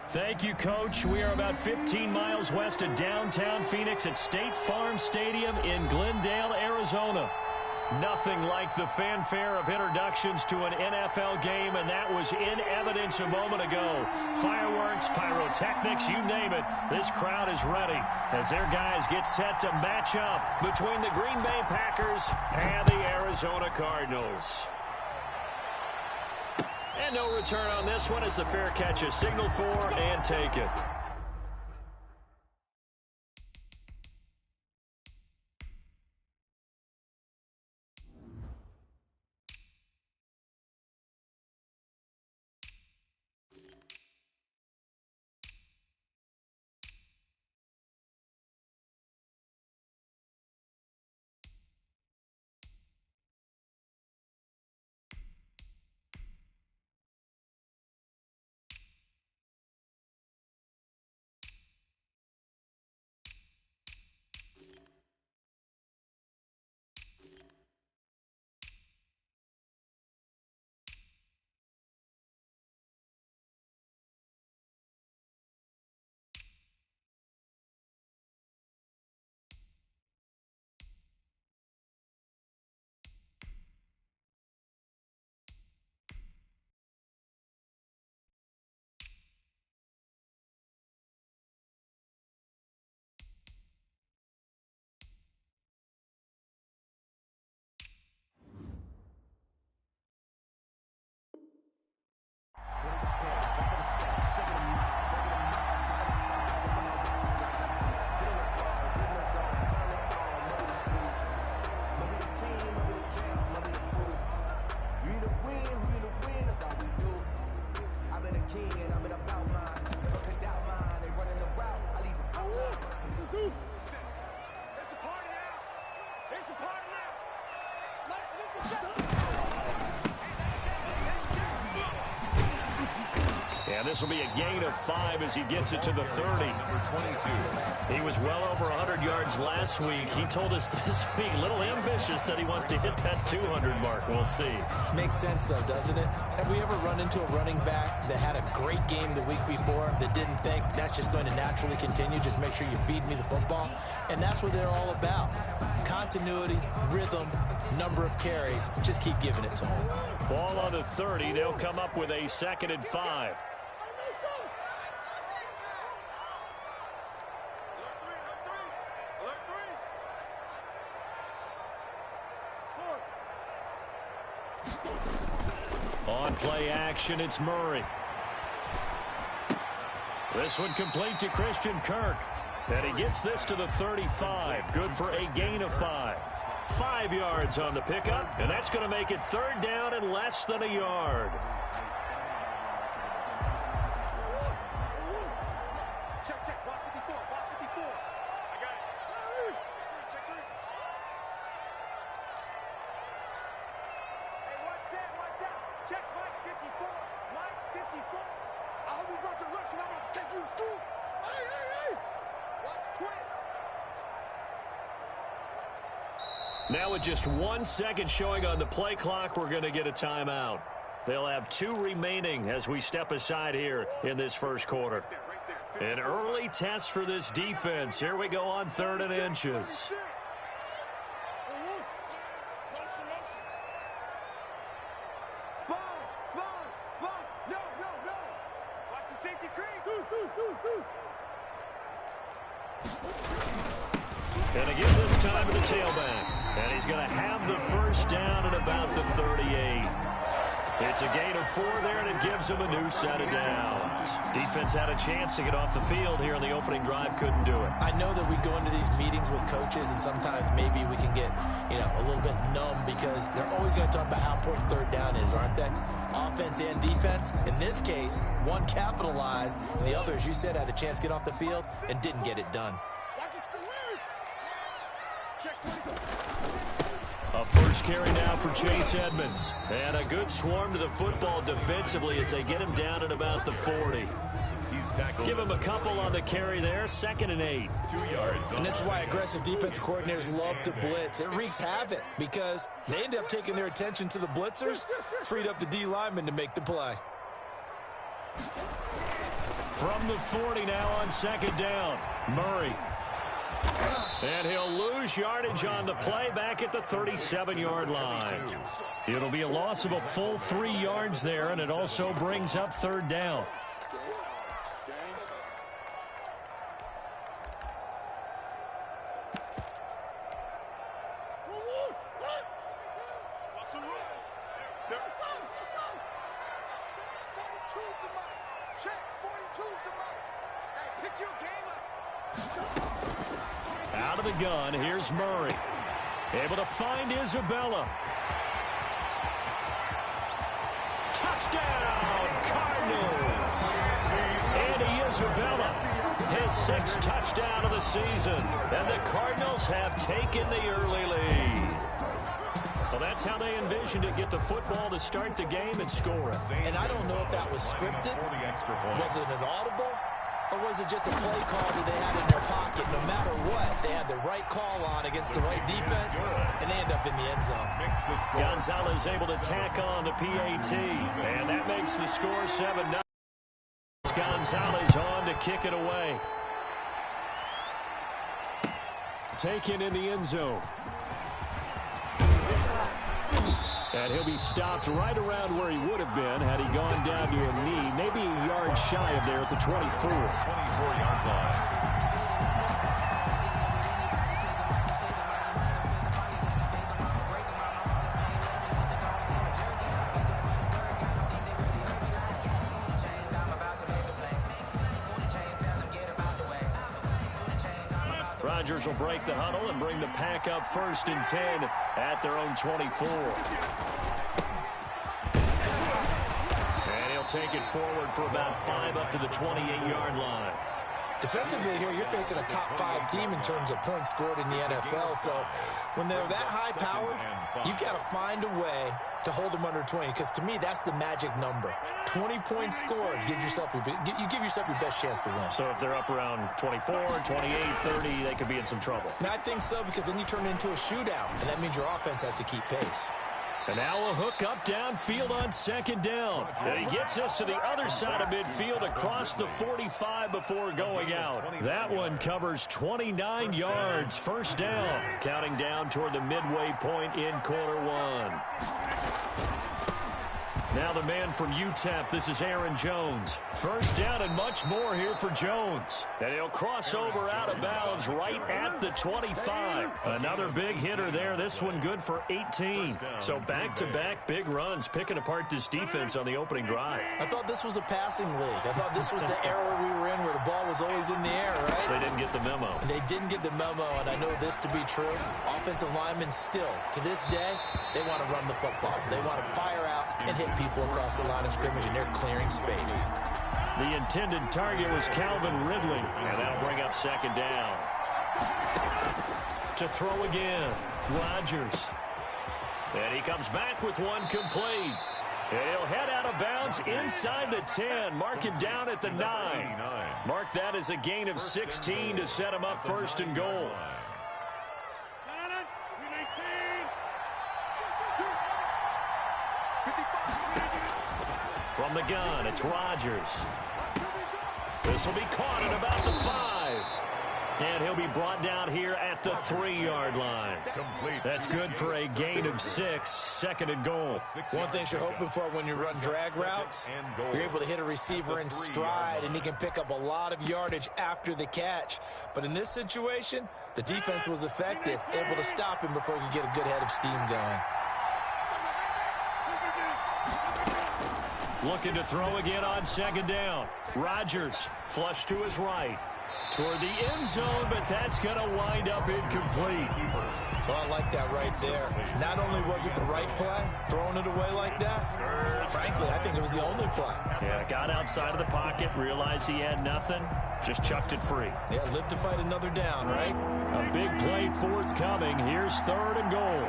Thank you, Coach. We are about 15 miles west of downtown Phoenix at State Farm Stadium in Glendale, Arizona. Nothing like the fanfare of introductions to an NFL game, and that was in evidence a moment ago. Fireworks, pyrotechnics, you name it. This crowd is ready as their guys get set to match up between the Green Bay Packers and the Arizona Cardinals. And no return on this one as the fair catch is signaled for and taken. And this will be a gain of 5 as he gets it to the 30. He was well over 100 yards last week. He told us this week, a little ambitious, that he wants to hit that 200 mark. We'll see. Makes sense, though, doesn't it? Have we ever run into a running back that had a great game the week before that didn't think that's just going to naturally continue? Just make sure you feed me the football. And that's what they're all about. Continuity, rhythm, number of carries. Just keep giving it to them. Ball on the 30. They'll come up with a 2nd and 5. On play action, it's Murray. This one complete to Christian Kirk. And he gets this to the 35. Good for a gain of 5. 5 yards on the pickup, and that's going to make it 3rd down and less than a yard. Check, block 54, block 54. I got it. Check 3. Hey, what's that? Check Mike 54. Mike 54. I hope you brought your lunch because I'm about to take you to school. Hey. Watch twins. Now with just 1 second showing on the play clock, we're going to get a timeout. They'll have 2 remaining as we step aside here in this first quarter. An early test for this defense. Here we go on 3rd and inches. No. Watch the safety creep. Deuce. And again this time to the tailback. And he's going to have the 1st down at about the 38. It's a gain of 4 there, and it gives them a new set of downs. Defense had a chance to get off the field here on the opening drive, couldn't do it. I know that we go into these meetings with coaches, and sometimes maybe we can get, a little bit numb because they're always going to talk about how important third down is, aren't they? Offense and defense. In this case, one capitalized, and the other, as you said, had a chance to get off the field and didn't get it done. A first carry now for Chase Edmonds. And a good swarm to the football defensively as they get him down at about the 40. Give him a couple on the carry there. 2nd and 8. 2 yards. And this is why aggressive defensive coordinators love to blitz. It wreaks havoc because they end up taking their attention to the blitzers, freed up the D lineman to make the play. From the 40 now on 2nd down. Murray. And he'll lose yardage on the play back at the 37-yard line. It'll be a loss of a full 3 yards there, and it also brings up 3rd down. Out of the gun, here's Murray. Able to find Isabella. Touchdown, Cardinals! Andy Isabella, his 6th touchdown of the season. And the Cardinals have taken the early lead. Well, that's how they envisioned it. Get the football to start the game and score it. And I don't know if that was scripted. Was it an audible? Or was it just a play call that they had in their pocket? No matter what, they had the right call on against the right defense, and they end up in the end zone. Gonzalez able to tack on the PAT, and that makes the score 7-0. Gonzalez on to kick it away. Taken in the end zone. And he'll be stopped right around where he would have been had he gone down to a knee, maybe a yard shy of there at the 24. 24-yard line. Rodgers will break the huddle and bring the pack up 1st and 10 at their own 24. And he'll take it forward for about 5 up to the 28-yard line. Defensively here, you're facing a top 5 team in terms of points scored in the NFL. So when they're that high-powered, you've got to find a way to hold them under 20. Because to me, that's the magic number. 20 points scored gives yourself you give yourself your best chance to win. So if they're up around 24, 28, 30, they could be in some trouble. And I think so, because then you turn it into a shootout, and that means your offense has to keep pace. And now a hook up downfield on 2nd down. And he gets us to the other side of midfield across the 45 before going out. That one covers 29 yards. 1st down. Counting down toward the midway point in quarter 1. Now the man from UTEP, this is Aaron Jones. 1st down and much more here for Jones. And he'll cross over out of bounds right at the 25. Another big hitter there. This one good for 18. So back-to-back big runs, picking apart this defense on the opening drive. I thought this was a passing league. I thought this was the era we were in where the ball was always in the air, right? They didn't get the memo. And they didn't get the memo, and I know this to be true. Offensive linemen still, to this day, they want to run the football. They want to fire out and hit people across the line of scrimmage, and they're clearing space. The intended target was Calvin Ridley, and that'll bring up 2nd down. To throw again, Rodgers. And he comes back with one complete. And he'll head out of bounds inside the 10, mark him down at the 9. Mark that as a gain of 16 to set him up 1st and goal. From the gun, it's Rodgers. This will be caught at about the 5. And he'll be brought down here at the 3-yard line. That's good for a gain of 6, 2nd and goal. One thing you're hoping for when you run drag routes, you're able to hit a receiver in stride, and he can pick up a lot of yardage after the catch. But in this situation, the defense was effective, able to stop him before he could get a good head of steam going. Looking to throw again on second down. Rodgers flush to his right. Toward the end zone, but that's going to wind up incomplete. Well, I like that right there. Not only was it the right play, throwing it away like that, frankly, I think it was the only play. Yeah, got outside of the pocket, realized he had nothing, just chucked it free. Yeah, live to fight another down, right? A big play forthcoming. Here's 3rd and goal.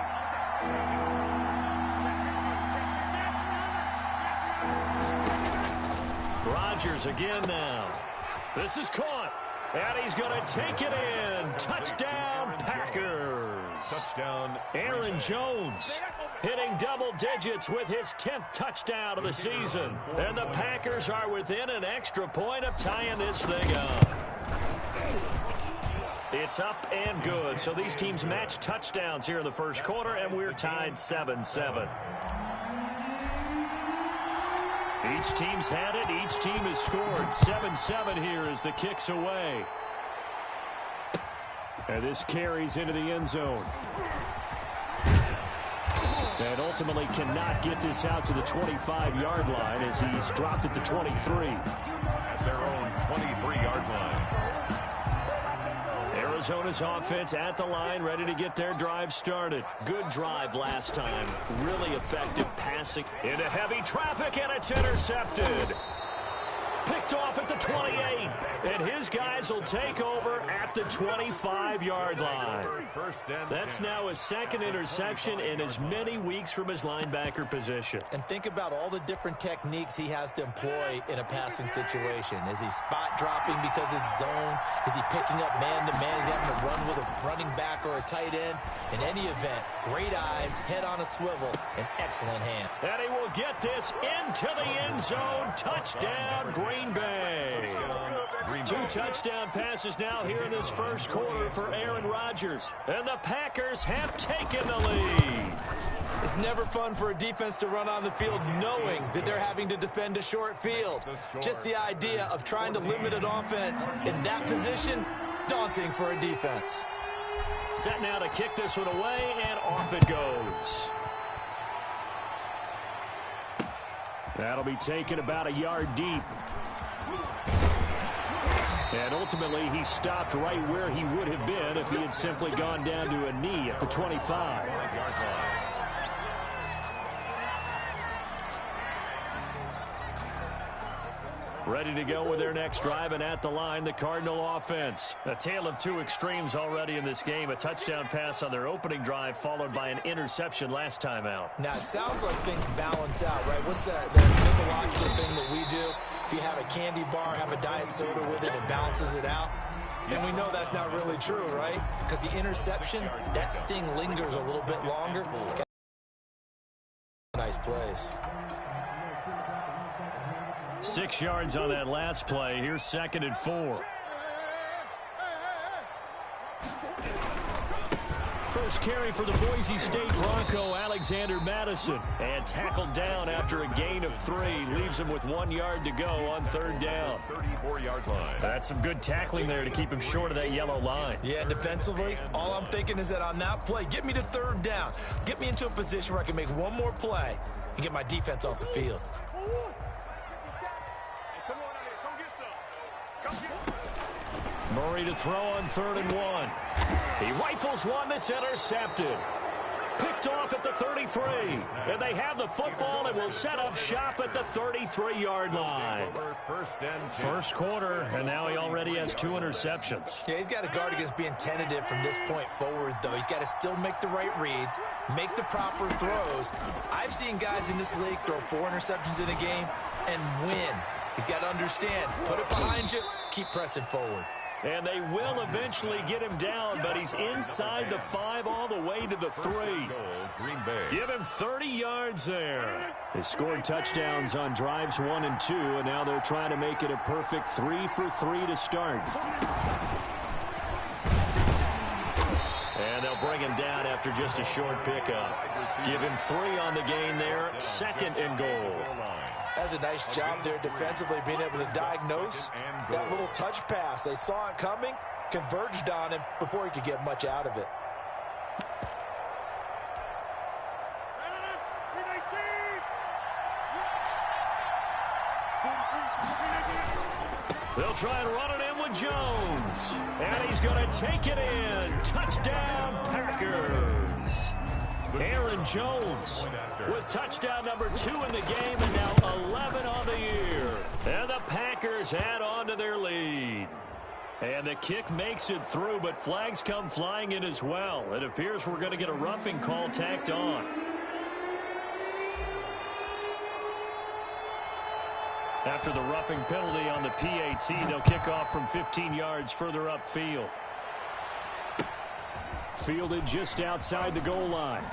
Rodgers again now. This is caught. And he's going to take it in. Touchdown, Packers. Touchdown, Aaron Jones hitting double digits with his 10th touchdown of the season. And the Packers are within an extra point of tying this thing up. It's up and good. So these teams match touchdowns here in the first quarter, and we're tied 7-7. Each team's had it. Each team has scored. 7-7 here as the kick's away. And this carries into the end zone. And ultimately cannot get this out to the 25-yard line as he's dropped at the 23. At their own 23-yard line. Arizona's offense at the line, ready to get their drive started. Good drive last time. Really effective passing into heavy traffic, and it's intercepted. Picked off at the 28, and his guys will take over at the 25-yard line. That's now his 2nd interception in as many weeks from his linebacker position. And think about all the different techniques he has to employ in a passing situation. Is he spot dropping because it's zone? Is he picking up man-to-man? Is he having to run with a running back or a tight end? In any event, great eyes, head on a swivel, and excellent hand. And he will get this into the end zone. Touchdown, Green Bay. 2 touchdown passes now here in this first quarter for Aaron Rodgers. And the Packers have taken the lead. It's never fun for a defense to run on the field knowing that they're having to defend a short field. Just the idea of trying to limit an offense in that position, daunting for a defense. Set now to kick this one away, and off it goes. That'll be taken about a yard deep. And ultimately, he stopped right where he would have been if he had simply gone down to a knee at the 25. Ready to go with their next drive, and at the line, the Cardinal offense. A tale of 2 extremes already in this game. A touchdown pass on their opening drive, followed by an interception last time out. Now, it sounds like things balance out, right? What's that mythological thing that we do? If you have a candy bar, have a diet soda with it, it balances it out. And we know that's not really true, right? Because the interception, that sting lingers a little bit longer. Nice plays. 6 yards on that last play. Here's 2nd and 4. First carry for the Boise State Bronco, Alexander Madison. And tackled down after a gain of 3. Leaves him with 1 yard to go on 3rd down. 34-yard line. That's some good tackling there to keep him short of that yellow line. Yeah, defensively, all I'm thinking is that on that play, get me to 3rd down. Get me into a position where I can make one more play and get my defense off the field. Murray to throw on 3rd and 1. He rifles one that's intercepted. Picked off at the 33. And they have the football and will set up shop at the 33-yard line. First quarter, and now he already has 2 interceptions. Yeah, he's got to guard against being tentative from this point forward, though. He's got to still make the right reads, make the proper throws. I've seen guys in this league throw 4 interceptions in a game and win. He's got to understand, put it behind you, keep pressing forward. And they will eventually get him down, but he's inside the 5 all the way to the 3. Green Bay. Give him 30 yards there. They scored touchdowns on drives 1 and 2, and now they're trying to make it a perfect 3 for 3 to start. And they'll bring him down after just a short pickup. Give him 3 on the gain there, 2nd and goal. That's a nice job there defensively, being able to diagnose that little touch pass. They saw it coming, converged on him before he could get much out of it. They'll try and run it in with Jones. And he's going to take it in. Touchdown, Packers. Aaron Jones with touchdown number 2 in the game and now 11 on the year. And the Packers add on to their lead. And the kick makes it through, but flags come flying in as well. It appears we're going to get a roughing call tacked on. After the roughing penalty on the PAT, they'll kick off from 15 yards further upfield. Fielded just outside the goal line.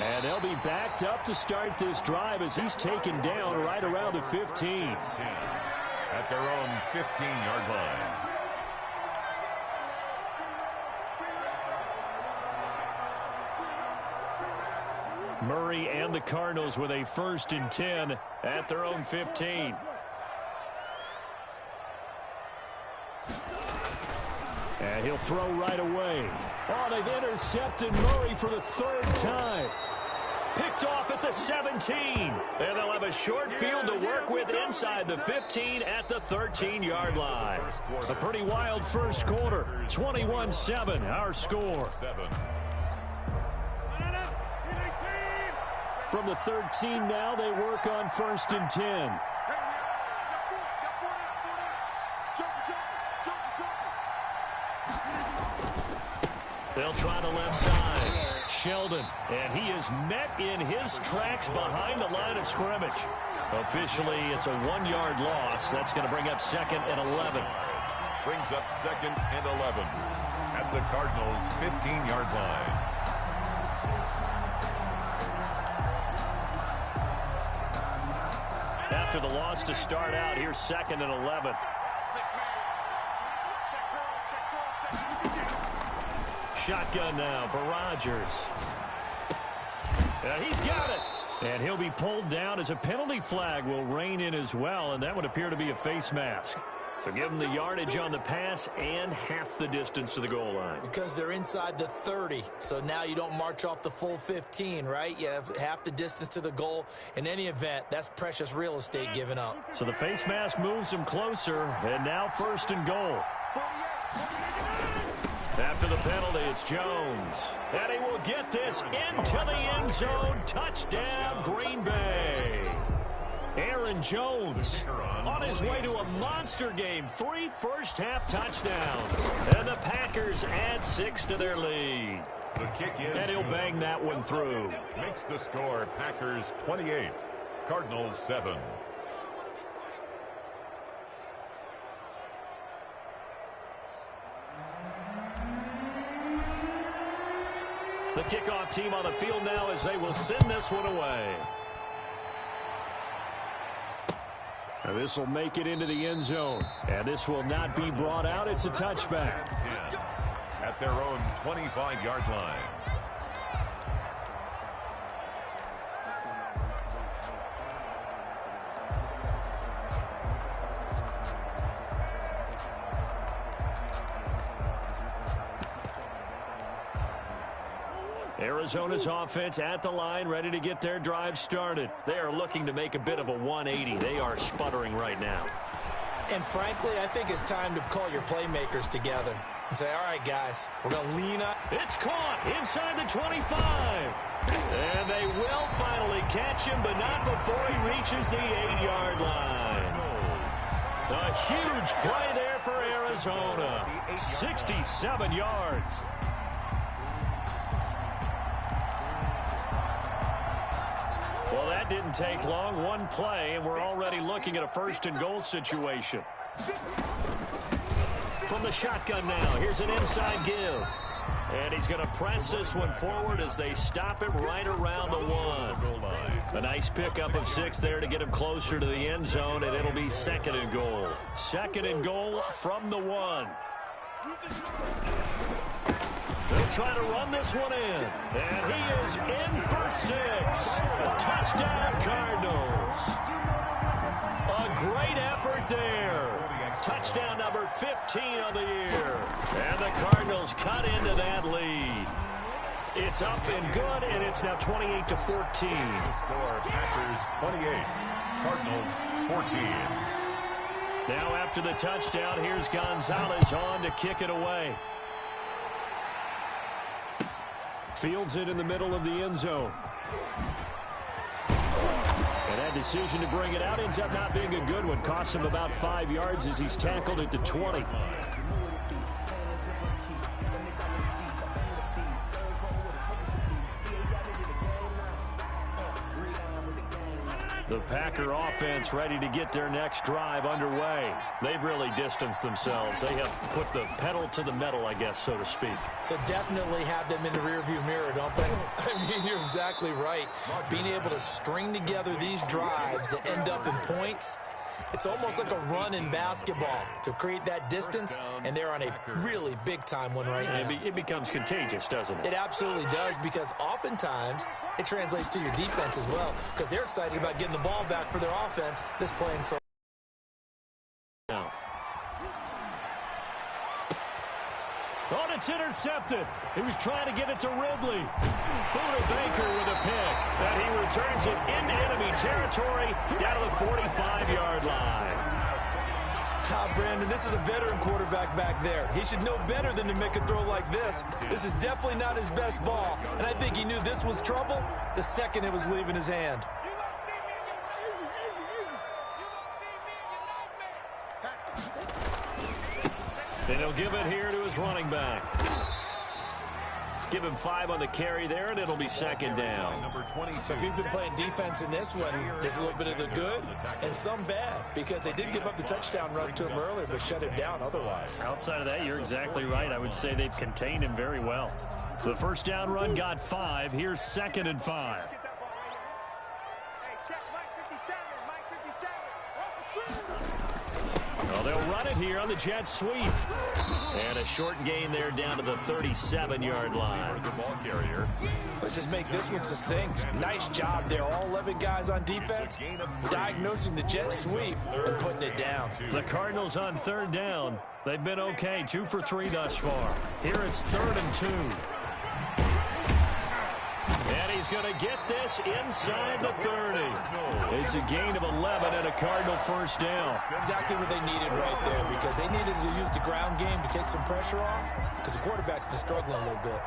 And they'll be backed up to start this drive as he's taken down right around the 15. At their own 15-yard line. Murray and the Cardinals with a 1st and 10 at their own 15. And he'll throw right away. Oh, they've intercepted Murray for the 3rd time. Picked off at the 17. And they'll have a short field to work with inside the 15 at the 13-yard line. A pretty wild first quarter. 21-7, our score. From the 13 now, they work on 1st and 10. They'll try the left side. Sheldon, and he is met in his tracks behind the line of scrimmage. Officially, it's a 1-yard loss. That's going to bring up 2nd and 11. Brings up 2nd and 11 at the Cardinals' 15-yard line. After the loss to start out, here's 2nd and 11. Shotgun now for Rodgers. He's got it. And he'll be pulled down as a penalty flag will rein in as well, and that would appear to be a face mask. So give them the yardage on the pass and half the distance to the goal line. Because they're inside the 30, so now you don't march off the full 15, right? You have half the distance to the goal. In any event, that's precious real estate given up. So the face mask moves them closer, and now 1st and goal. After the penalty, it's Jones. And he will get this into the end zone. Touchdown, Green Bay. Aaron Jones on his way to a monster game. 3 first-half touchdowns. And the Packers add 6 to their lead. The kick is and he'll bang that one through. Makes the score Packers 28, Cardinals 7. The kickoff team on the field now as they will send this one away. This will make it into the end zone. And this will not be brought out. It's a touchback. 10 at their own 25-yard line. Arizona's offense at the line, ready to get their drive started. They are looking to make a bit of a 180. They are sputtering right now. And frankly, I think it's time to call your playmakers together and say, all right, guys, we're going to lean up. It's caught inside the 25. And they will finally catch him, but not before he reaches the 8-yard line. A huge play there for Arizona. 67 yards. Well, that didn't take long. One play, and we're already looking at a 1st and goal situation. From the shotgun now, here's an inside give. And he's going to press this one forward as they stop him right around the 1. A nice pickup of 6 there to get him closer to the end zone, and it'll be 2nd and goal. 2nd and goal from the 1. They'll try to run this one in. And he is in for 6. Touchdown, Cardinals. A great effort there. Touchdown number 15 on the year. And the Cardinals cut into that lead. It's up and good, and it's now 28-14. Score Packers 28, Cardinals 14. Now after the touchdown, here's Gonzalez on to kick it away. Fields it in the middle of the end zone. And that decision to bring it out ends up not being a good one. Costs him about 5 yards as he's tackled at the 20. The Packer offense ready to get their next drive underway. They've really distanced themselves. They have put the pedal to the metal, I guess, so to speak. So definitely have them in the rearview mirror, don't they? I mean, you're exactly right. Being able to string together these drives that end up in points, it's almost like a run in basketball to create that distance, and they're on a really big-time one right now. It becomes contagious, doesn't it? It absolutely does, because oftentimes it translates to your defense as well, because they're excited about getting the ball back for their offense that's playing so now. Oh, it's intercepted. He was trying to get it to Ridley. Buda Baker with a pick. And he returns it into enemy territory down to the 45-yard line. Brandon, this is a veteran quarterback back there. He should know better than to make a throw like this. This is definitely not his best ball, and I think he knew this was trouble the second it was leaving his hand. And he'll give it here to his running back. Give him 5 on the carry there, and it'll be second down. So if you've been playing defense in this one, there's a little bit of the good and some bad, because they did give up the touchdown run to him earlier, but shut him down otherwise. Outside of that, you're exactly right. I would say they've contained him very well. The first down run got 5. Here's 2nd and 5. Well, they'll run it here on the jet sweep. And a short gain there down to the 37-yard line. The ball carrier. Let's just make this one succinct. Nice job there. All 11 guys on defense diagnosing the jet sweep and putting it down. The Cardinals on 3rd down. They've been okay, 2 for 3 thus far. Here it's 3rd and 2. And he's going to get this inside the 30. It's a gain of 11 and a Cardinal first down. Exactly what they needed right there, because they needed to use the ground game to take some pressure off, because the quarterback's been struggling a little bit.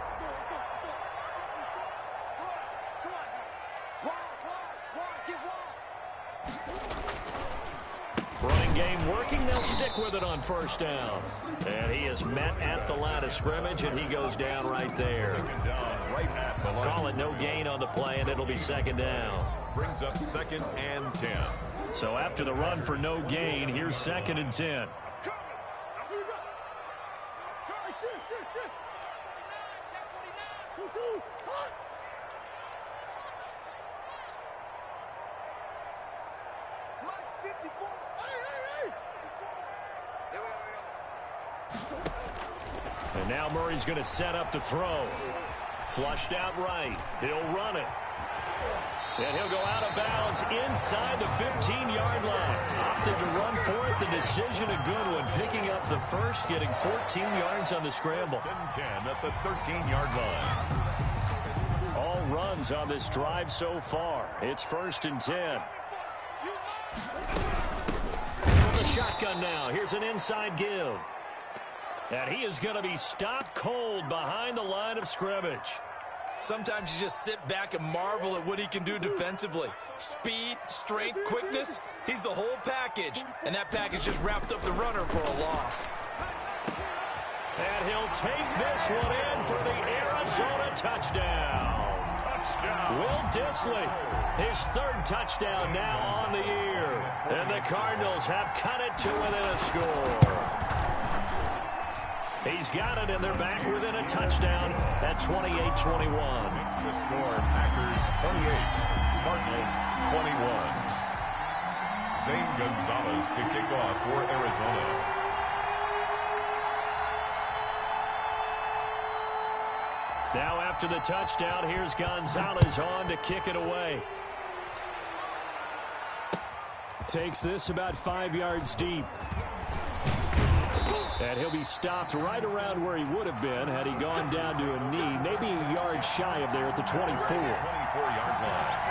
Running game working. They'll stick with it on first down. And he is met at the line of scrimmage, and he goes down right there. Call it no gain on the play, and it'll be second down. Brings up 2nd and 10. So after the run for no gain, here's 2nd and 10. And now Murray's going to set up to throw. Flushed out right. He'll run it. And he'll go out of bounds inside the 15-yard line. Opted to run for it. The decision, a good one. Picking up the first, getting 14 yards on the scramble. 10 at the 13-yard line. All runs on this drive so far. It's 1st and 10. From the shotgun now. Here's an inside give. And he is going to be stopped cold behind the line of scrimmage. Sometimes you just sit back and marvel at what he can do defensively. Speed, strength, quickness, he's the whole package. And that package just wrapped up the runner for a loss. And he'll take this one in for the Arizona touchdown. Will Dissly, his 3rd touchdown now on the year. And the Cardinals have cut it to within a score. He's got it, and they're back within a touchdown at 28-21. Makes the score Packers 28, Cardinals 21. Zane Gonzalez to kick off for Arizona. Now after the touchdown, here's Gonzalez on to kick it away. Takes this about 5 yards deep. And he'll be stopped right around where he would have been had he gone down to a knee, maybe a yard shy of there at the 24. 24-yard line.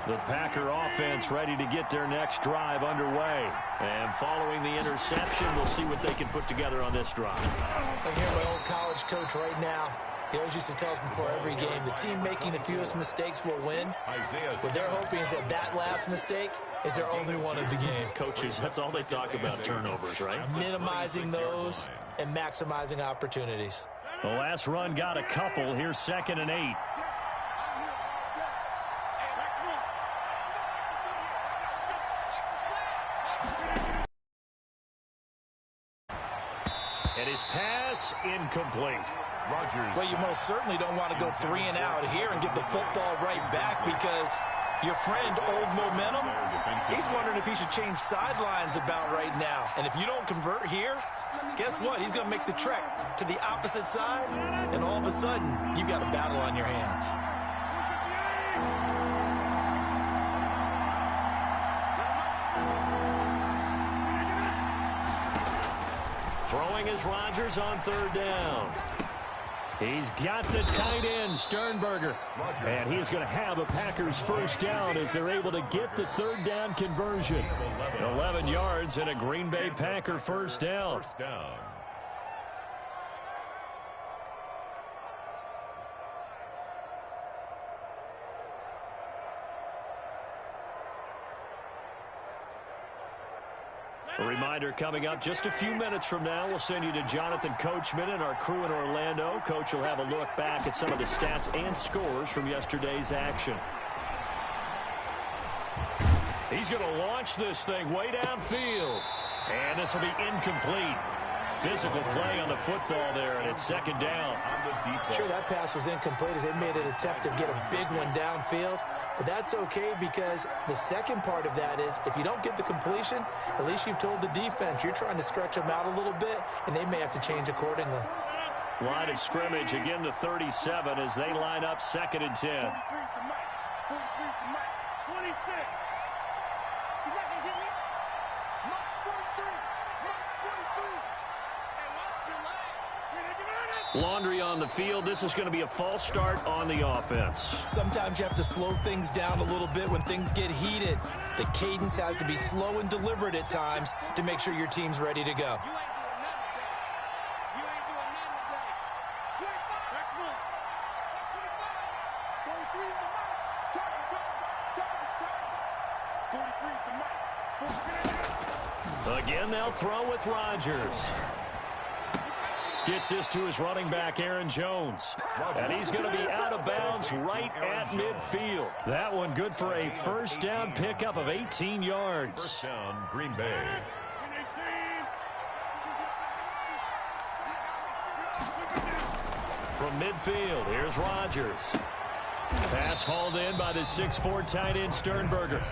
The Packer offense ready to get their next drive underway. And following the interception, we'll see what they can put together on this drive. I hear my old college coach right now. He always used to tell us before every game, the team making the fewest mistakes will win. What they're hoping is that last mistake is their only one of the game. Coaches, that's all they talk about, turnovers, right? Minimizing those and maximizing opportunities. The last run got a couple. Here's 2nd and 8. And his pass incomplete. Rodgers. Well, you most certainly don't want to go 3 and out here and give the football right back because your friend, Old Momentum, he's wondering if he should change sidelines about right now. And if you don't convert here, guess what? He's going to make the trek to the opposite side, and all of a sudden, you've got a battle on your hands. Throwing is Rodgers on 3rd down. He's got the tight end, Sternberger. And he's going to have a Packers first down as they're able to get the 3rd down conversion. 11 yards and a Green Bay Packer first down. A reminder coming up just a few minutes from now, we'll send you to Jonathan Coachman and our crew in Orlando. Coach will have a look back at some of the stats and scores from yesterday's action. He's going to launch this thing way downfield. And this will be incomplete. Physical play on the football there, and it's 2nd down. Sure, that pass was incomplete as they made an attempt to get a big one downfield. But that's okay because the second part of that is if you don't get the completion, at least you've told the defense you're trying to stretch them out a little bit, and they may have to change accordingly. Line of scrimmage, again the 37 as they line up 2nd and 10. 43's the mic. 43's the mic. 26. He's not going to get me. Mark 43. Mark 43. Hey, watch your line. Laundry on the field. This is going to be a false start on the offense. Sometimes you have to slow things down a little bit when things get heated. The cadence has to be slow and deliberate at times to make sure your team's ready to go. You ain't doing nothing today. 25. Back move. 25. 43's the mic. Target. 43's the mic. 43. Again, they'll throw with Rodgers. Gets this to his running back, Aaron Jones. And he's going to be out of bounds right at midfield. That one good for a first down pickup of 18 yards. First down, Green Bay. From midfield, here's Rodgers. Pass hauled in by the 6'4" tight end Sternberger.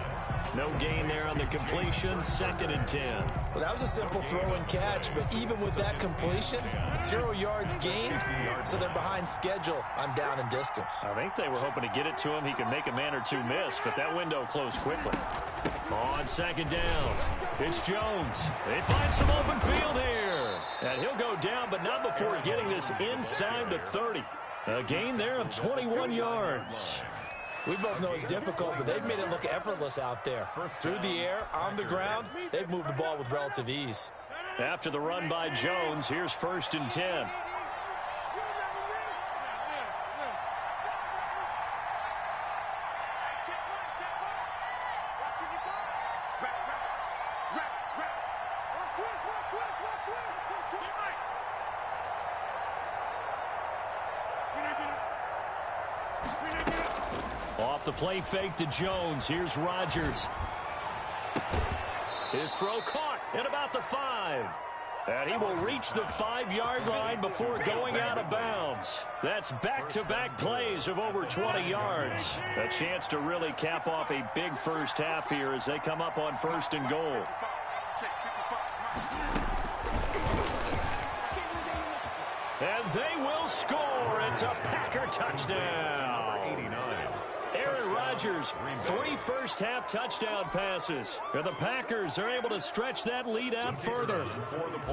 No gain there on the completion, 2nd and 10. Well, that was a simple throw and catch, but even with that completion, 0 yards gained, so they're behind schedule on down and distance. I think they were hoping to get it to him. He could make a man or two miss, but that window closed quickly. On 2nd down, it's Jones. They find some open field here. And he'll go down, but not before getting this inside the 30. A gain there of 21 yards. We both know it's difficult, but they've made it look effortless out there. Through the air, on the ground, they've moved the ball with relative ease. After the run by Jones, here's 1st and 10. Off the play fake to Jones. Here's Rodgers. His throw caught at about the 5. And he will reach the 5-yard line before going out of bounds. That's back-to-back plays of over 20 yards. A chance to really cap off a big first half here as they come up on 1st and goal. And they will score. It's a Packer touchdown. Aaron Rodgers, 3 first-half touchdown passes. And the Packers are able to stretch that lead out further.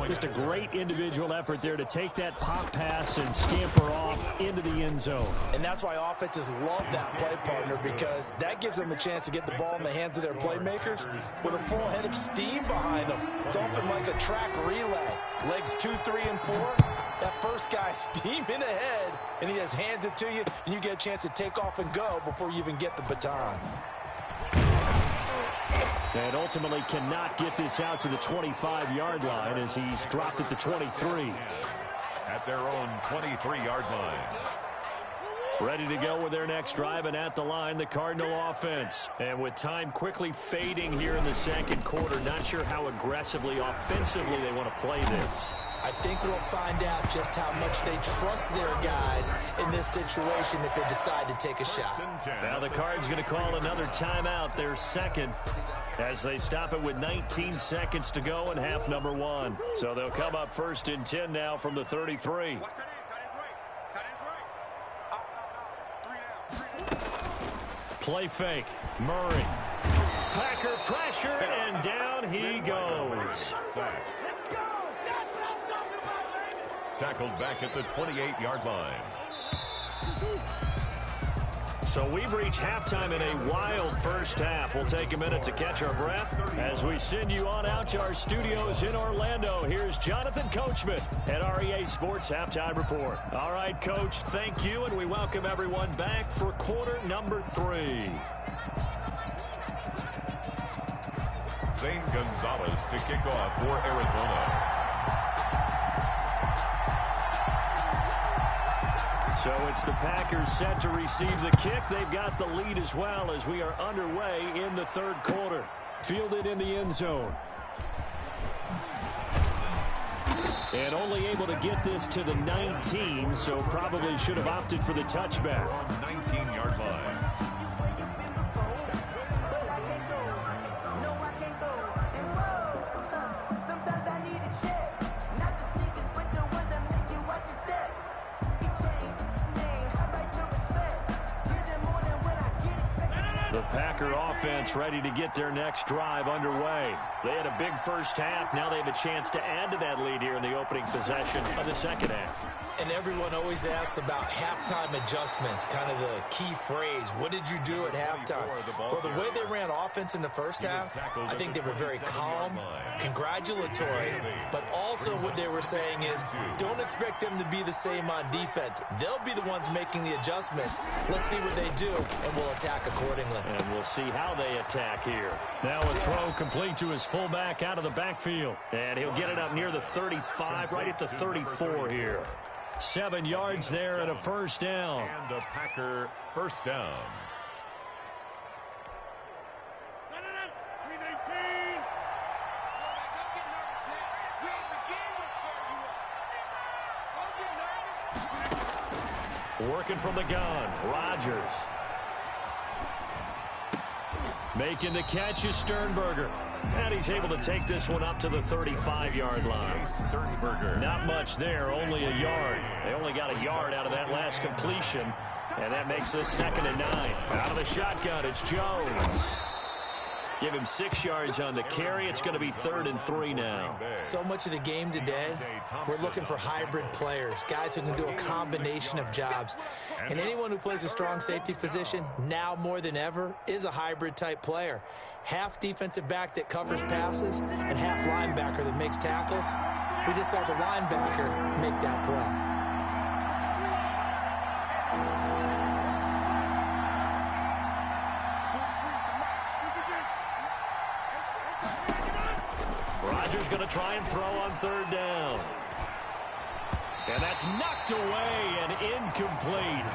Just a great individual effort there to take that pop pass and scamper off into the end zone. And that's why offenses love that play partner, because that gives them a chance to get the ball in the hands of their playmakers with a full head of steam behind them. It's often like a track relay. Legs 2, 3, and 4. That first guy steaming ahead, and he just hands it to you, and you get a chance to take off and go before you even get the baton. And ultimately cannot get this out to the 25-yard line as he's dropped at the 23. At their own 23-yard line. Ready to go with their next drive, and at the line, the Cardinal offense. And with time quickly fading here in the second quarter, not sure how aggressively, offensively they want to play this. I think we'll find out just how much they trust their guys in this situation if they decide to take a shot. Now the Cards going to call another timeout, their second, as they stop it with 19 seconds to go in half number 1. So they'll come up 1st and 10 now from the 33. Play fake. Murray. Packer pressure, and down he goes. Tackled back at the 28-yard line. So we've reached halftime in a wild first half. We'll take a minute to catch our breath as we send you on out to our studios in Orlando. Here's Jonathan Coachman at REA Sports Halftime Report. All right, Coach, thank you, and we welcome everyone back for quarter number 3. Zane Gonzalez to kick off for Arizona. So it's the Packers set to receive the kick. They've got the lead as well as we are underway in the third quarter. Fielded in the end zone. And only able to get this to the 19, so probably should have opted for the touchback. On 19-yard line. The Packer offense ready to get their next drive underway. They had a big first half. Now they have a chance to add to that lead here in the opening possession of the second half. And everyone always asks about halftime adjustments, kind of the key phrase. What did you do at halftime? Well, the way they ran offense in the first half, I think they were very calm, congratulatory, but also what they were saying is don't expect them to be the same on defense. They'll be the ones making the adjustments. Let's see what they do, and we'll attack accordingly. And we'll see how they attack here. Now a throw complete to his fullback out of the backfield. And he'll get it up near the 35, right at the 34 here. 7 yards there and a first down. And a Packer first down. Working from the gun, Rodgers. Making the catch is Sternberger. And he's able to take this one up to the 35-yard line. Sternberger. Not much there, only a yard. They only got a yard out of that last completion. And that makes this 2nd and 9. Out of the shotgun, it's Jones. Give him 6 yards on the carry. It's going to be 3rd and 3 now. So much of the game today, we're looking for hybrid players, guys who can do a combination of jobs. And anyone who plays a strong safety position, now more than ever, is a hybrid type player. Half defensive back that covers passes and half linebacker that makes tackles. We just saw the linebacker make that play. Rodgers going to try and throw on 3rd down. And that's knocked away and incomplete.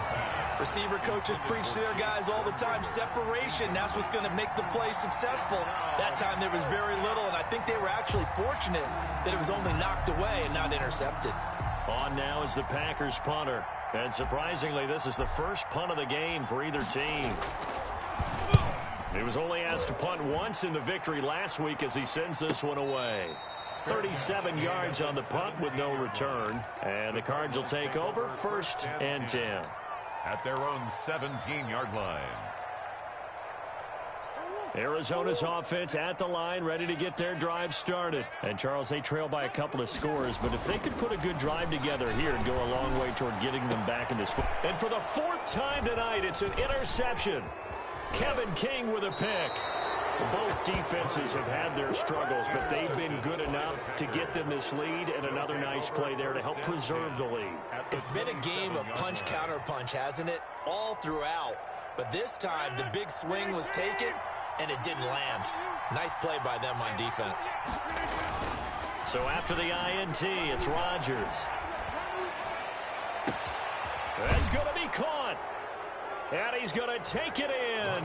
Receiver coaches preach to their guys all the time. Separation, that's what's going to make the play successful. That time there was very little, and I think they were actually fortunate that it was only knocked away and not intercepted. On now is the Packers punter. And surprisingly, this is the first punt of the game for either team. He was only asked to punt once in the victory last week as he sends this one away. 37 yards on the punt with no return. And the Cards will take over 1st and 10. At their own 17-yard line. Arizona's offense at the line, ready to get their drive started. And, Charles, they trail by a couple of scores, but if they could put a good drive together here and go a long way toward getting them back in this. And for the fourth time tonight, it's an interception. Kevin King with a pick. Both defenses have had their struggles, but they've been good enough to get them this lead, and another nice play there to help preserve the lead. It's been a game of punch-counter-punch, hasn't it? All throughout. But this time, the big swing was taken, and it didn't land. Nice play by them on defense. So after the INT, it's Rodgers. That's going to be caught. And he's going to take it in.